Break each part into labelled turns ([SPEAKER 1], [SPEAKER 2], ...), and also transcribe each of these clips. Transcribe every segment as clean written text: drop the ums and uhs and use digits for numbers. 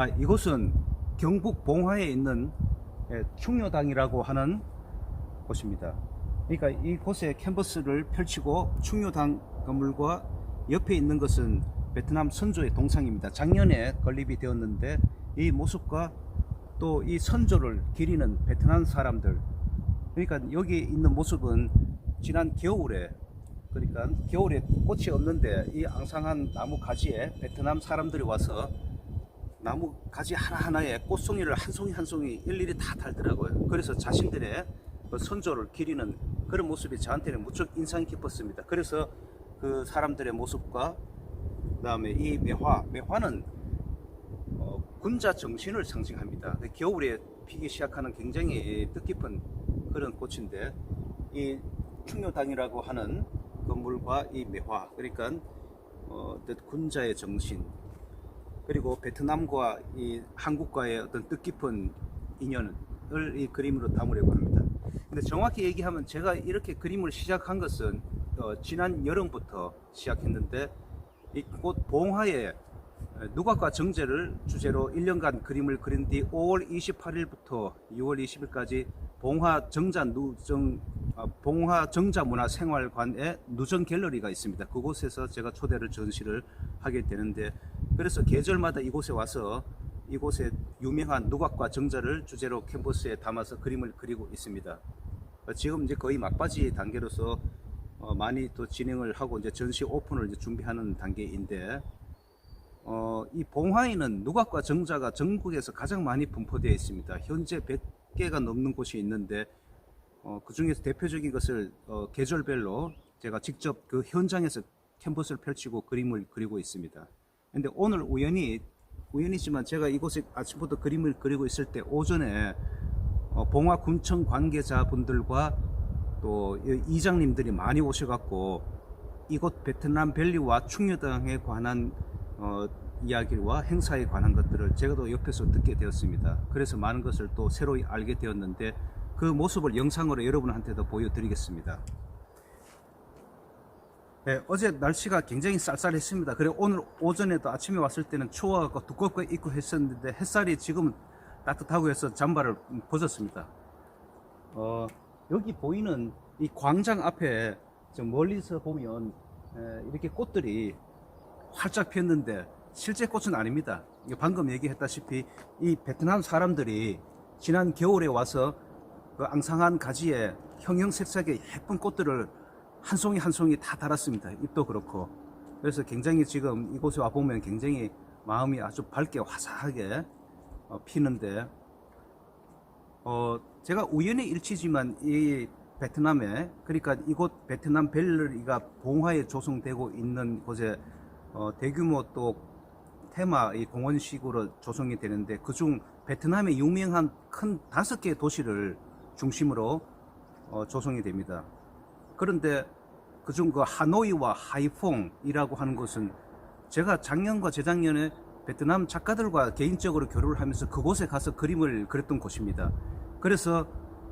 [SPEAKER 1] 이곳은 경북 봉화에 있는 충효당이라고 하는 곳입니다. 그러니까 이곳에 캔버스를 펼치고 충효당 건물과 옆에 있는 것은 베트남 선조의 동상입니다. 작년에 건립이 되었는데 이 모습과 또 이 선조를 기리는 베트남 사람들, 그러니까 여기 있는 모습은 지난 겨울에, 그러니까 겨울에 꽃이 없는데 이 앙상한 나무 가지에 베트남 사람들이 와서 나무 가지 하나하나에 꽃송이를 한 송이 한 송이 일일이 다 달더라고요. 그래서 자신들의 선조를 기리는 그런 모습이 저한테는 무척 인상이 깊었습니다. 그래서 그 사람들의 모습과 그 다음에 이 매화는 군자 정신을 상징합니다. 겨울에 피기 시작하는 굉장히 뜻깊은 그런 꽃인데, 이 충효당이라고 하는 건물과 이 매화, 그러니까 군자의 정신, 그리고 베트남과 이 한국과의 어떤 뜻깊은 인연을 이 그림으로 담으려고 합니다. 근데 정확히 얘기하면 제가 이렇게 그림을 시작한 것은 지난 여름부터 시작했는데, 이곳 봉화에 누각과 정제를 주제로 1년간 그림을 그린 뒤 5월 28일부터 6월 20일까지 봉화 정자문화생활관에 누정 갤러리가 있습니다. 그곳에서 제가 초대를 전시를 하게 되는데, 그래서 계절마다 이곳에 와서 이곳에 유명한 누각과 정자를 주제로 캔버스에 담아서 그림을 그리고 있습니다. 지금 이제 거의 막바지 단계로서 많이 또 진행을 하고 이제 전시 오픈을 이제 준비하는 단계인데, 이 봉화에는 누각과 정자가 전국에서 가장 많이 분포되어 있습니다. 현재 100개가 넘는 곳이 있는데, 그 중에서 대표적인 것을 계절별로 제가 직접 그 현장에서 캔버스를 펼치고 그림을 그리고 있습니다. 근데 오늘 우연이지만 제가 이곳에 아침부터 그림을 그리고 있을 때 오전에 봉화군청 관계자분들과 또 이장님들이 많이 오셔갖고 이곳 베트남 밸리와 충효당에 관한 이야기와 행사에 관한 것들을 제가 또 옆에서 듣게 되었습니다. 그래서 많은 것을 또 새로 알게 되었는데, 그 모습을 영상으로 여러분한테도 보여드리겠습니다. 네, 어제 날씨가 굉장히 쌀쌀했습니다. 그리고 오늘 오전에도 아침에 왔을 때는 추워갖고 두껍게 입고 했었는데 햇살이 지금 따뜻하고 해서 잠바를 벗었습니다. 여기 보이는 이 광장 앞에 저 멀리서 보면 이렇게 꽃들이 활짝 피었는데 실제 꽃은 아닙니다. 방금 얘기했다시피 이 베트남 사람들이 지난 겨울에 와서 그 앙상한 가지에 형형색색의 예쁜 꽃들을 한 송이 한 송이 다 달았습니다. 잎도 그렇고. 그래서 굉장히 지금 이곳에 와 보면 굉장히 마음이 아주 밝게 화사하게 피는데, 제가 우연의 일치지만 이 베트남에, 그러니까 이곳 베트남 밸리가 봉화에 조성되고 있는 곳에 대규모 또 테마 이 공원식으로 조성이 되는데, 그중 베트남의 유명한 큰 5개 도시를 중심으로 조성이 됩니다. 그런데 그중 그 하노이와 하이퐁이라고 하는 것은 제가 작년과 재작년에 베트남 작가들과 개인적으로 교류를 하면서 그곳에 가서 그림을 그렸던 곳입니다. 그래서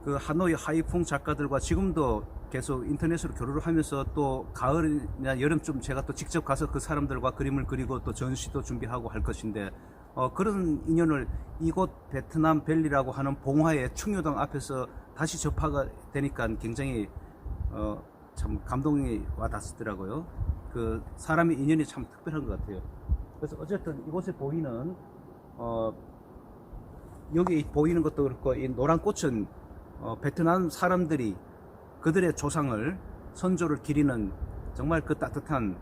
[SPEAKER 1] 그 하노이 하이퐁 작가들과 지금도 계속 인터넷으로 교류를 하면서 또 가을이나 여름쯤 제가 또 직접 가서 그 사람들과 그림을 그리고 또 전시도 준비하고 할 것인데, 그런 인연을 이곳 베트남 밸리라고 하는 봉화의 충효당 앞에서 다시 접하게 되니까 굉장히 참 감동이 와닿았더라고요. 그 사람의 인연이 참 특별한 것 같아요. 그래서 어쨌든 이곳에 보이는 여기 보이는 것도 그렇고 이 노란 꽃은 베트남 사람들이 그들의 조상을, 선조를 기리는 정말 그 따뜻한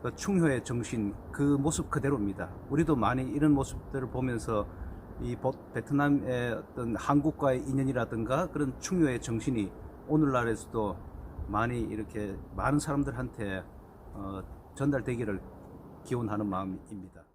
[SPEAKER 1] 그 충효의 정신, 그 모습 그대로입니다. 우리도 많이 이런 모습들을 보면서 이 베트남의 어떤 한국과의 인연이라든가 그런 충효의 정신이 오늘날에서도 많이 이렇게 많은 사람들한테 전달되기를 기원하는 마음입니다.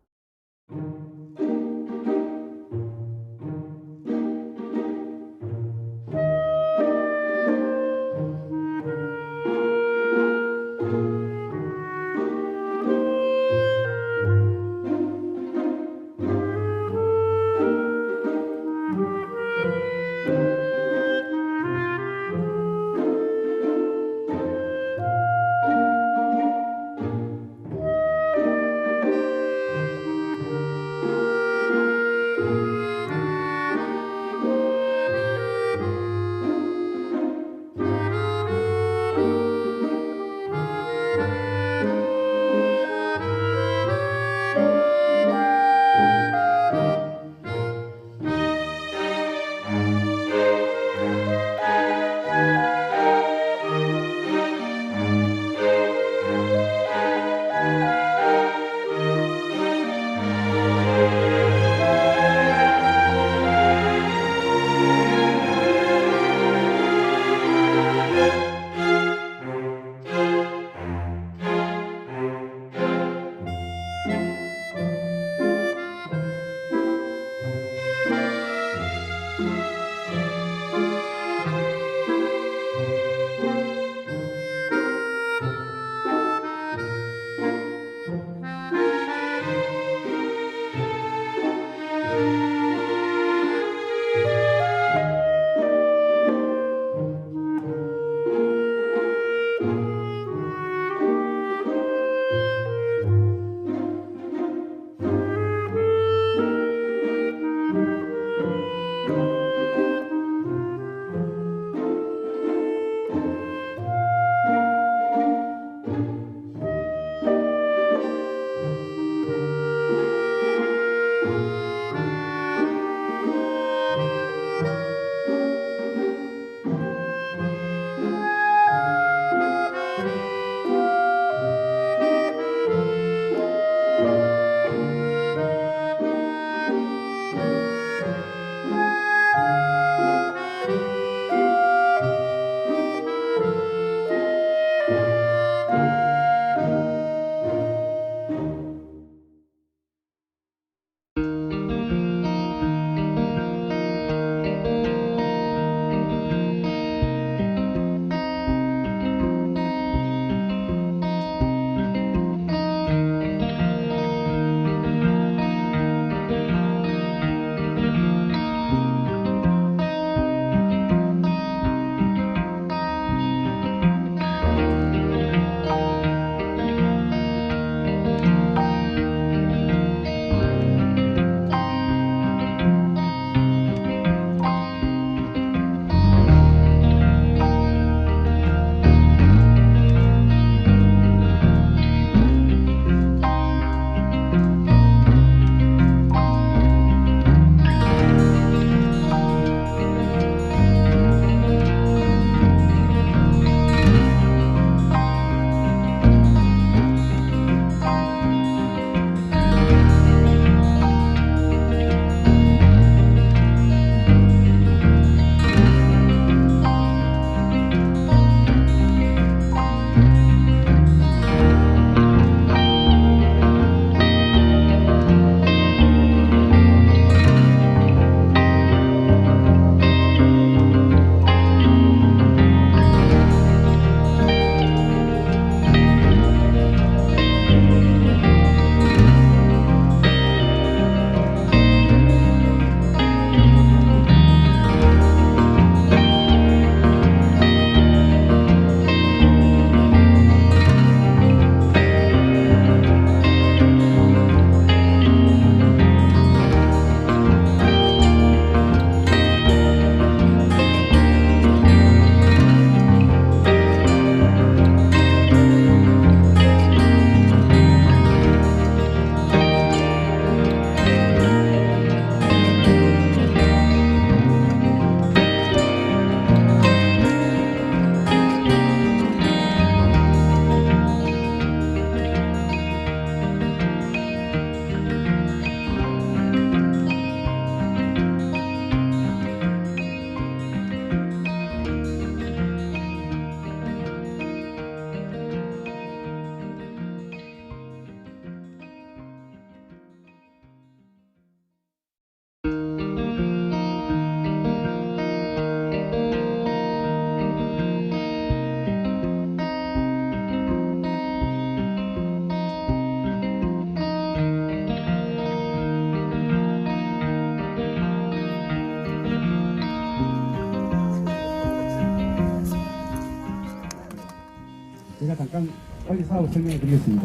[SPEAKER 2] 제가 잠깐 빨리 사업 설명해 드리겠습니다.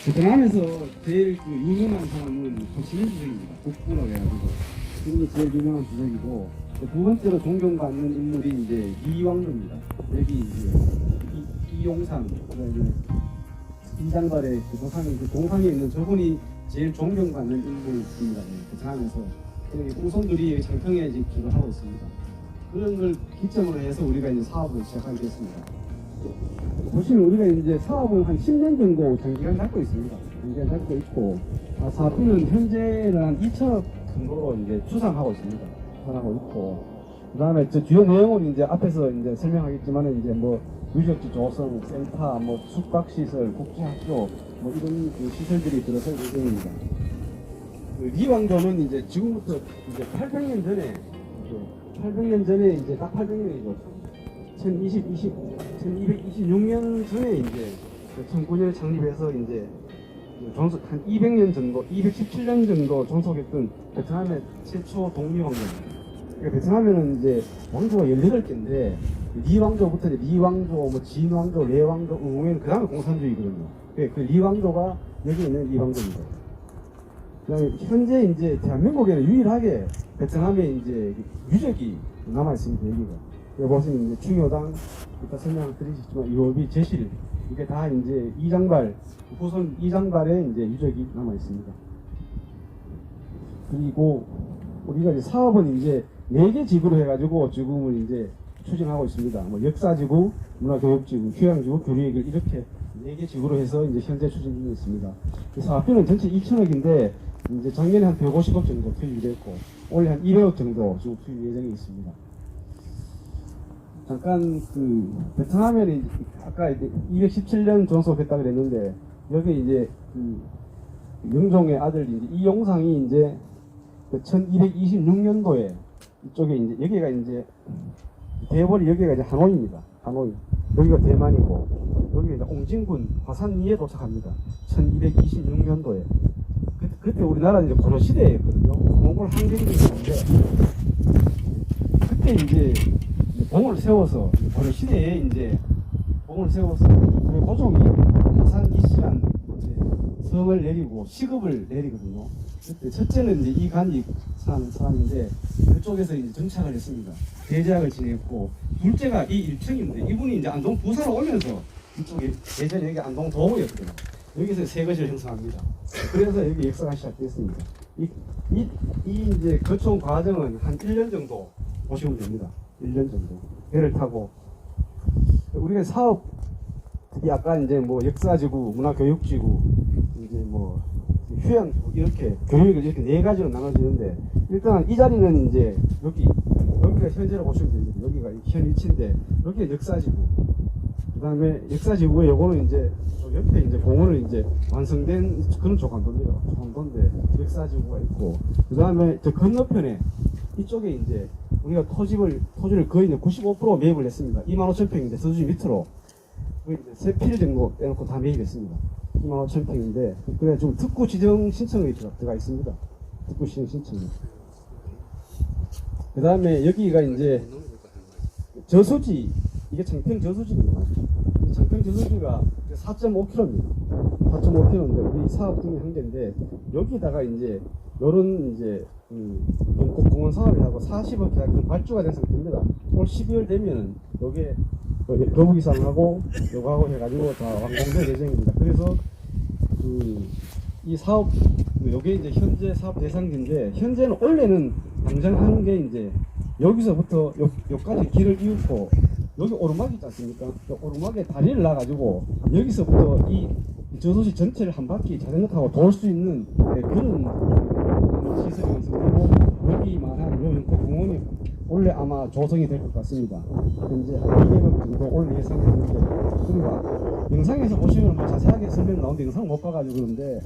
[SPEAKER 2] 베트남에서 제일 그 유명한 사람은 호치민 주석입니다. 국부라고 해가지고 이분이 제일 유명한 주석이고, 두 번째로 존경받는 인물이 이제 이왕로입니다. 여기 이제 이용상, 그다음에 인장발의 그 조상이, 그 동상에 있는 저분이 제일 존경받는 인물입니다. 베트남에서 후손들이 장평에 이제 기도를 하고 있습니다. 그런 걸 기점으로 해서 우리가 이제 사업을 시작하게 됐습니다. 보시면 우리가 이제 사업을 한 10년 정도 장기간 잡고 있습니다. 장기간 잡고 있고, 사업비는 현재는 한 2천억 정도로 이제 추산하고 있습니다. 추산하고 있고, 그 다음에 저 주요 내용은 이제 앞에서 이제 설명하겠지만, 이제 뭐 유적지 조성 센터, 뭐 숙박시설, 국제학교 뭐 이런 그 시설들이 들어설 예정입니다. 그 리왕조는 이제 지금부터 이제 800년 전에 이제 딱 800년이죠. 1226년 전에 이제 1900년에 창립해서 이제 존속 한 200년 정도, 217년 정도 존속했던 베트남의 최초 독립왕조입니다. 그러니까 베트남에는 이제 왕조가 18개인데 리왕조부터 이제 리왕조, 뭐 진왕조, 레왕조, 응후엔 그 다음에 공산주의거든요. 그 리왕조가 여기 있는 리왕조입니다. 그다음에 현재 이제 대한민국에는 유일하게 베트남에 이제 유적이 남아 있습니다. 여기가. 여기 보시면 이제 충효당 이따 설명드리겠지만 유업이 제실 이게 다 이제 이장발 후손 이장발의 이제 유적이 남아 있습니다. 그리고 우리가 이제 사업은 이제 4개 지구로 해가지고 지금은 이제 추진하고 있습니다. 뭐 역사지구, 문화교육지구, 휴양지구, 교류예길 이렇게 4개 지구로 해서 이제 현재 추진 중에 있습니다. 사업비는 전체 2천억인데 이제 작년에 한 150억 정도 투입이 됐고 올해 한 200억 정도 지금 투입 예정이 있습니다. 잠깐 그 베트남에는 아까 217년 존속했다 그랬는데 여기 이제 그 영종의 아들 이제 이용상이 이제 그 1226년도에 이쪽에 이제 여기가 이제 대벌이 여기가 이제 하노이입니다. 하노이 여기가 대만이고 여기가 이제 옹진군 화산리에 도착합니다. 1226년도에 그때 우리나라는 이제 고려 시대였거든요. 몽골 항쟁이 있었는데 그때 이제 봉을 세워서 고려 시대에 이제 봉을 세워서 고려 고종이 화산 이씨란 성을 내리고 시급을 내리거든요. 그때 첫째는 이제 이간이 사는 사람인데 그쪽에서 이제 정착을 했습니다. 대제학을 지냈고 둘째가 이 일청인데 이분이 이제 안동 부사로 오면서 이쪽에 예전에 여기 안동 도구였거든요. 여기서 세 것을 형성합니다. 그래서 여기 역사가 시작됐습니다. 이 이제 거쳐 과정은 한 1년 정도 보시면 됩니다. 1년 정도 배를 타고 우리가 사업이 아까 이제 뭐 역사지구, 문화교육지구, 이제 뭐 휴양지구 이렇게 교육을 이렇게 4가지로 나눠지는데 일단 이 자리는 이제 여기가 현재로 보시면 됩니다. 여기가 현 위치인데 여기가 역사지구. 그다음에 역사지구에 요거는 이제 옆에 이제 공원을 이제 완성된 그런 조간도입니다. 조간도인데 역사지구가 있고 그다음에 저 건너편에 이쪽에 이제 우리가 토지를 거의 이제 95% 매입을 했습니다. 25,000평인데 서주지 밑으로 거의 이제 3필 정도 빼놓고 다 매입했습니다. 25,000평인데 그래 좀 특구 지정 신청이 들어가 있습니다. 특구 지정 신청이. 그다음에 여기가 이제 저수지 이게 장평 저수지입니다. 장평 저수지가 4.5km입니다. 4.5km인데 우리 사업 중에 한 개인데 여기다가 이제 요런 이제 공원 사업이라고 40억 계약이 좀 발주가 된 상태입니다. 올 12월 되면은 요게 거북이상하고 요거하고 해가지고 다 완공될 예정입니다. 그래서 이 사업 요게 이제 현재 사업 대상지인데 현재는 원래는 당장 하는 게 이제 여기서부터 요까지 길을 이웃고 여기 오르막이 있지 않습니까? 오르막에 다리를 놔가지고 여기서부터 이 저수지 전체를 한 바퀴 자전거 타고 돌 수 있는 그런 시설이 완성되고 여기 말한 요 연꽃 공원이 원래 아마 조성이 될 것 같습니다. 현재 한 200억 정도 올해 예상했는데 그리고 영상에서 보시면 뭐 자세하게 설명 나오는데 영상 못 봐가지고 그런데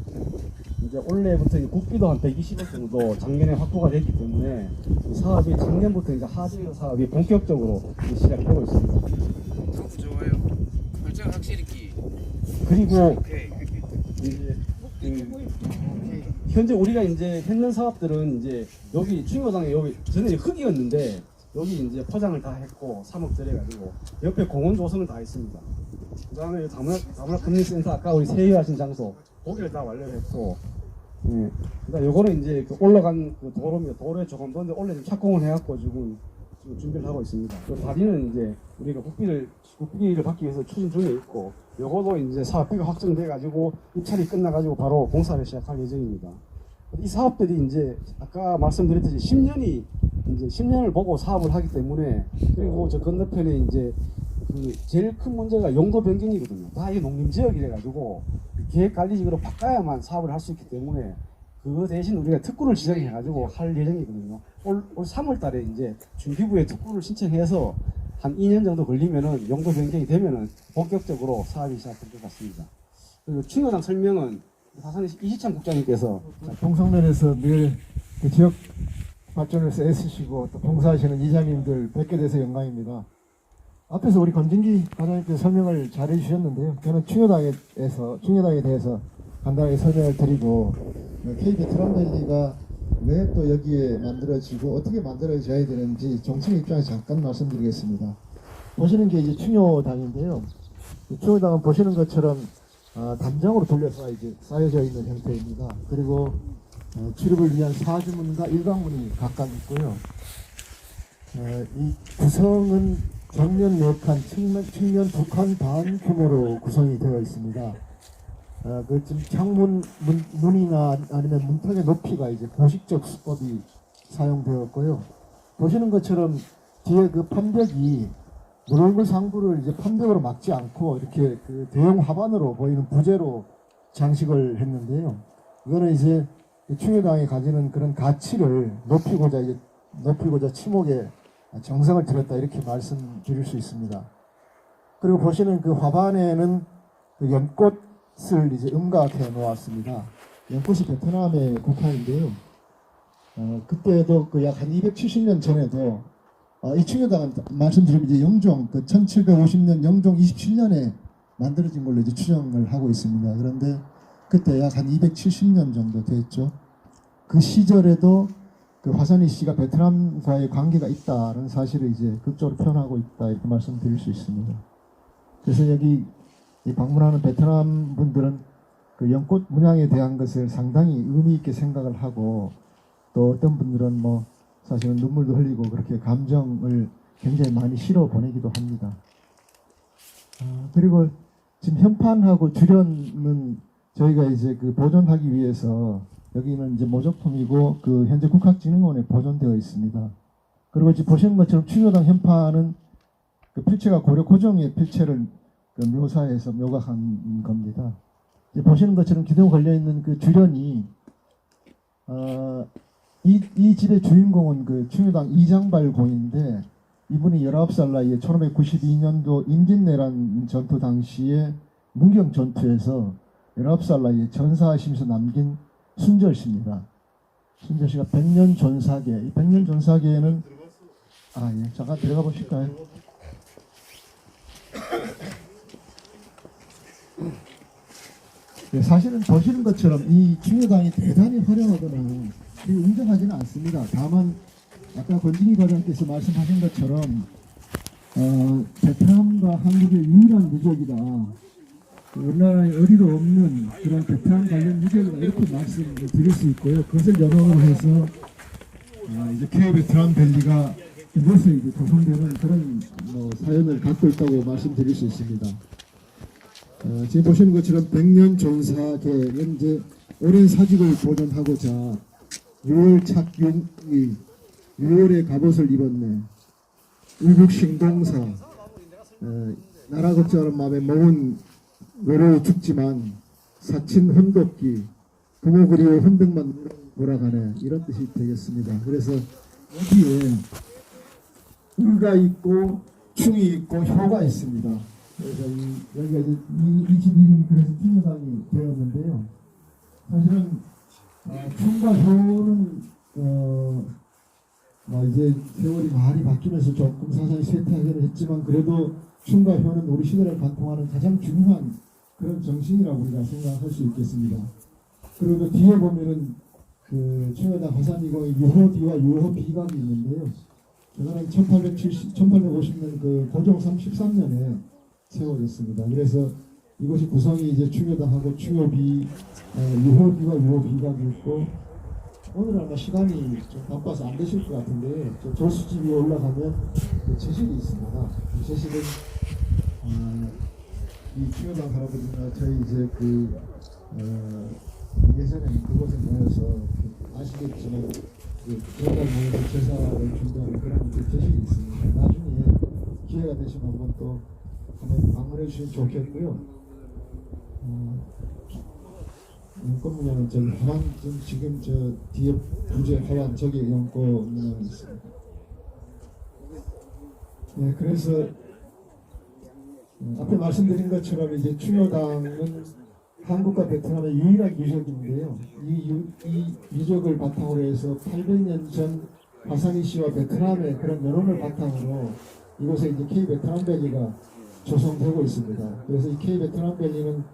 [SPEAKER 2] 이제 올해부터 이제 국비도 한 120억 정도 작년에 확보가 됐기 때문에 이 사업이 작년부터 이제 하지 사업이 본격적으로 시작되고 있습니다.
[SPEAKER 3] 좋아요. 결정 확실히 끼.
[SPEAKER 2] 그리고 이제 현재 우리가 이제 했는 사업들은 이제 여기 충효당에 여기 전에 흙이었는데 여기 이제 포장을 다 했고 3억 들여가지고 옆에 공원 조성을 다 했습니다. 그다음에 다문화 금융센터 아까 우리 세유하신 장소 거기를 다 완료했고, 예. 그다음 요거는 이제 그 올라간 그 도로입니다. 도로에 조금 더 원래 좀 착공을 해갖고 지금 준비를 하고 있습니다. 그 다리는 이제 우리가 국비를 받기 위해서 추진 중에 있고, 요거도 이제 사업비가 확정돼가지고 입찰이 끝나가지고 바로 공사를 시작할 예정입니다. 이 사업들이 이제 아까 말씀드렸듯이 10년을 보고 사업을 하기 때문에 그리고 저 건너편에 이제 그 제일 큰 문제가 용도 변경이거든요. 다 이게 농림지역이래 가지고 계획관리직으로 바꿔야만 사업을 할 수 있기 때문에 그거 대신 우리가 특구를 지정해 가지고 할 예정이거든요. 올 3월 달에 이제 중기부에 특구를 신청해서 한 2년 정도 걸리면은 용도 변경이 되면은 본격적으로 사업이 시작될 것 같습니다. 그리고 충효당 설명은 화산의 이시창 국장님께서
[SPEAKER 4] 동성면에서 늘 그 지역 발전을 위해서 애쓰시고 또 봉사하시는 이장님들 뵙게 돼서 영광입니다. 앞에서 우리 권진기 과장님께서 설명을 잘 해주셨는데요. 저는 충효당에 대해서 간단하게 설명을 드리고 K 베트남밸리가 왜 또 여기에 만들어지고 어떻게 만들어져야 되는지 정책 입장에서 잠깐 말씀드리겠습니다. 보시는 게 이제 충효당인데요. 이 충효당은 보시는 것처럼 담장으로 돌려서 이제 쌓여져 있는 형태입니다. 그리고 출입을 위한 사주문과 일광문이 각각 있고요. 이 구성은 정면 4칸, 측면 2칸 반 규모로 구성이 되어 있습니다. 그 지금 창문 문이나 아니면 문턱의 높이가 이제 고식적 수법이 사용되었고요. 보시는 것처럼 뒤에 그 판벽이 물얼굴 상부를 이제 판벽으로 막지 않고 이렇게 그 대형 화반으로 보이는 부재로 장식을 했는데요. 이거는 이제 충효당이 가지는 그런 가치를 높이고자 치목에 정성을 들였다 이렇게 말씀드릴 수 있습니다. 그리고 보시는 그 화반에는 그 연꽃을 이제 음각해 놓았습니다. 연꽃이 베트남의 국화인데요. 그때도 그 약 한 270년 전에도 이 충효당은 말씀드리면 이제 영종 그 1750년 영종 27년에 만들어진 걸로 이제 추정을 하고 있습니다. 그런데 그때 약 한 270년 정도 됐죠. 그 시절에도 그 화산이 씨가 베트남과의 관계가 있다는 사실을 이제 극적으로 표현하고 있다 이렇게 말씀드릴 수 있습니다. 그래서 여기 방문하는 베트남 분들은 그 연꽃 문양에 대한 것을 상당히 의미 있게 생각을 하고 또 어떤 분들은 뭐 사실은 눈물도 흘리고 그렇게 감정을 굉장히 많이 실어 보내기도 합니다. 그리고 지금 현판하고 주련은 저희가 이제 그 보존하기 위해서 여기는 이제 모조품이고 그 현재 국학진흥원에 보존되어 있습니다. 그리고 지금 보시는 것처럼 충효당 현판은 그 필체가 고려 고정의 필체를 그 묘사해서 묘각한 겁니다. 이제 보시는 것처럼 기둥 걸려 있는 그 주련이 이 집의 주인공은 그 충효당 이장발 공인데 이분이 19살 나이에 1592년도 임진내란 전투 당시에 문경 전투에서 19살 나이에 전사하시면서 남긴 순절씨입니다. 순절씨가 백년 존사계, 이 백년 존사계에는 예, 잠깐 들어가 보실까요? 네, 사실은 보시는 것처럼 이 충효당이 대단히 화려하거나 인정하지는 않습니다. 다만 아까 권진희 과장께서 말씀하신 것처럼 베트남과 한국의 유일한 유적이다. 우리나라에 어디도 없는 그런 베트남 관련 유적이다 이렇게 말씀을 드릴 수 있고요. 그것을 연원을 해서 이제 K 베트남 밸리가 이곳에 이제 구성되는 그런 사연을 갖고 있다고 말씀드릴 수 있습니다. 지금 보시는 것처럼 백년 존사계는 이제 오랜 사직을 보존하고자 6월 착용이 6월에 갑옷을 입었네. 울북신공사 나라 걱정하는 마음에 몸은 외로워 죽지만 사친 혼독기 부모 그리워 혼백만 돌아가네 이런 뜻이 되겠습니다. 그래서 여기에 을가 있고 충이 있고 효가 있습니다. 그래서 여기가 이제 이 집 이름이 그래서 충효당이 되었는데요. 사실은 충과 효는 이제 세월이 많이 바뀌면서 조금 사상이 쇠퇴하기는 했지만 그래도 충과 효는 우리 시대를 관통하는 가장 중요한 그런 정신이라고 우리가 생각할 수 있겠습니다. 그리고 그 뒤에 보면은 그 충효당 화산이고 유호비와 유호비각이 있는데요. 그거는 1850년 그 고종 33년에 세워졌습니다. 그래서 이것이 구성이 이제 충효당하고 충효비, 유호비와 유호비각이 있고 오늘 아마 시간이 좀 바빠서 안 되실 것 같은데 저 조수집 위에 올라가면 그 제실이 있습니다. 그 제실은 이 충효당 할아버지가 저희 이제 그 예전에 그곳에 모여서 아시겠지만 그 그런 모여서 제사를 준다는 그런 그 제실이 있습니다. 나중에 기회가 되시면 한번 또 한번 방문해 주시면 좋겠고요. 연꽃문양은 저기 화환 지금 저 뒤에 부재 화환 저기 연꽃문양이 있습니다. 예, 그래서 앞에 말씀드린 것처럼 이제 충효당은 한국과 베트남의 유일한 유적인데요. 이 유적을 바탕으로 해서 800년 전 바사니 씨와 베트남의 그런 연원을 바탕으로 이곳에 이제 K 베트남 밸리가 조성되고 있습니다. 그래서 이 K 베트남 밸리는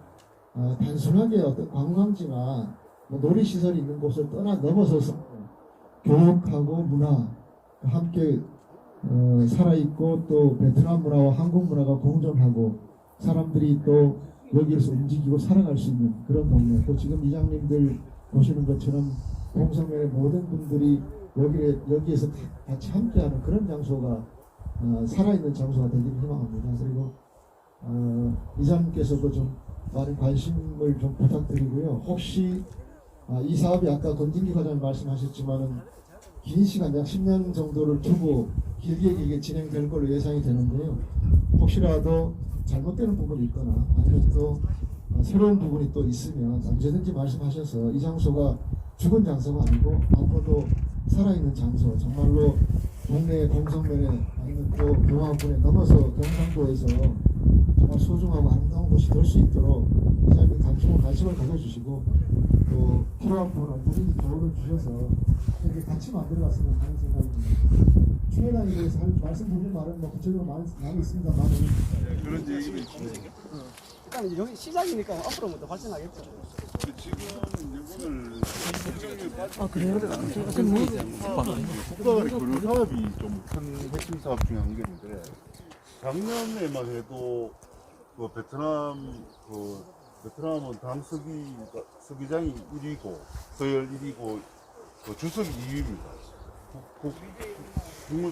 [SPEAKER 4] 단순하게 어떤 관광지나 뭐 놀이시설이 있는 곳을 넘어서서 교육하고 문화 함께 살아있고 또 베트남 문화와 한국 문화가 공존하고 사람들이 또 여기에서 움직이고 살아갈 수 있는 그런 동네, 또 지금 이장님들 보시는 것처럼 동성면의 모든 분들이 여기에서 같이 함께하는 그런 장소가 살아있는 장소가 되기를 희망합니다. 그리고 이장님께서도 좀 많은 관심을 좀 부탁드리고요. 혹시 이 사업이 아까 권진기 과장님 말씀하셨지만은 긴 시간 약 10년 정도를 두고 길게 진행될 걸로 예상이 되는데요. 혹시라도 잘못되는 부분이 있거나 아니면 또 새로운 부분이 또 있으면 언제든지 말씀하셔서 이 장소가 죽은 장소가 아니고 앞으로도 살아있는 장소, 정말로 동네 동성면에 아니면 또 경화군에 넘어서 경상도에서 정말 소중하고 아름다운 곳이 될 수 있도록 이장님 관심을 가져주시고 또 필요한 부분 언제든지 조언을 주셔서 이렇게 같이 만들어갔으면 하는 생각입니다. 충효당에 대해서 말씀드릴 말은 뭐 구체적으로 많이 있습니다만
[SPEAKER 5] 그런 얘기는
[SPEAKER 6] 일단 이제 여기 시작이니까 앞으로 더 발전하겠죠.
[SPEAKER 5] 지금 오늘
[SPEAKER 6] 그래요?
[SPEAKER 5] 국가 간의 교류 사업이 좀 큰 핵심 사업 중에 한 개인데 작년에만 해도 그 베트남은 당 서기장이 1위고 서열 1위고 주석이 2위입니다. 국무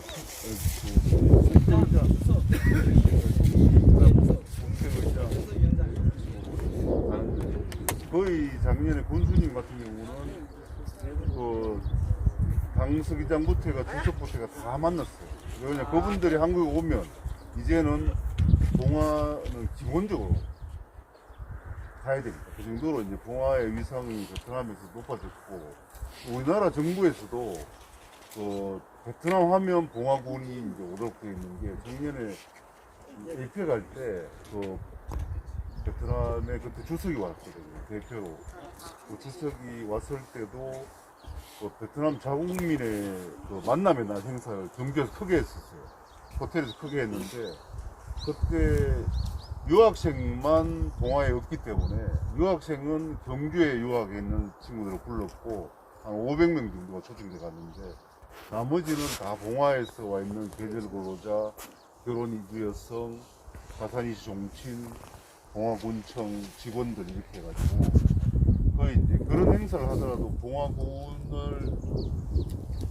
[SPEAKER 5] 거의 작년에 군수님 같은 경우는 그 당서기장부터 해가 주석부터 해가 다 만났어요. 왜냐 그분들이 한국에 오면 이제는 봉화는 기본적으로 가야 됩니다. 그 정도로 이제 봉화의 위상이 베트남에서 높아졌고 우리나라 정부에서도 그 베트남 하면 봉화군이 이제 오도록 되어 있는 게 작년에 AP에 갈 때 그 베트남에 그때 주석이 왔거든요. 대표로. 그 주석이 왔을 때도 그 베트남 자국민의 그 만남의 날 행사를 경주에서 크게 했었어요. 호텔에서 크게 했는데 그때 유학생만 봉화에 없기 때문에 유학생은 경주에 유학에 있는 친구들을 불렀고 한 500명 정도가 초청돼 갔는데 나머지는 다 봉화에서 와 있는 계절 근로자, 결혼 이주 여성, 바사니시 종친, 봉화군청 직원들 이렇게 해가지고 거의 이제 그런 행사를 하더라도 봉화군을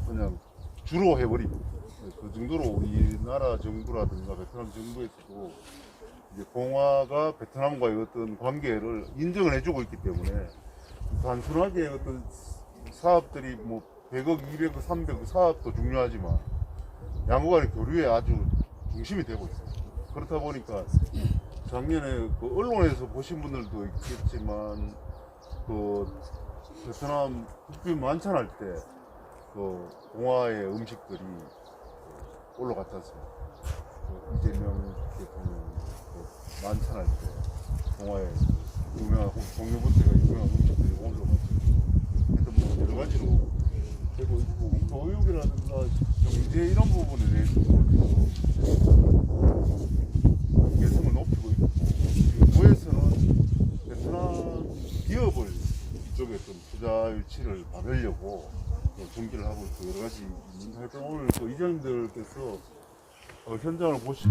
[SPEAKER 5] 그냥 주로 해버립니다. 그 정도로 우리나라 정부라든가 베트남 정부에서도 이제 봉화가 베트남과의 어떤 관계를 인정을 해주고 있기 때문에 단순하게 어떤 사업들이 뭐 100억, 200억, 300억 사업도 중요하지만 양국간의 교류에 아주 중심이 되고 있어요. 그렇다 보니까 작년에 그 언론에서 보신 분들도 있겠지만 그 베트남 국빈 만찬할 때 그 봉화의 음식들이 올라갔지 않습니까? 그 이재명 대통령 그 만찬할 때 봉화의 유명한 동료부대가 유명한 음식들이 올라갔죠. 하여튼 뭐 여러 가지로 되고 있고 교육이라든가 경제 이런 부분에 대해서도 개성을 높이고 있고 정부에서는 베트남 기업을 이쪽에 좀 투자 유치를 받으려고 준비를 하고 있고 여러 가지 하여튼 오늘 또 이장님들께서 현장을 보시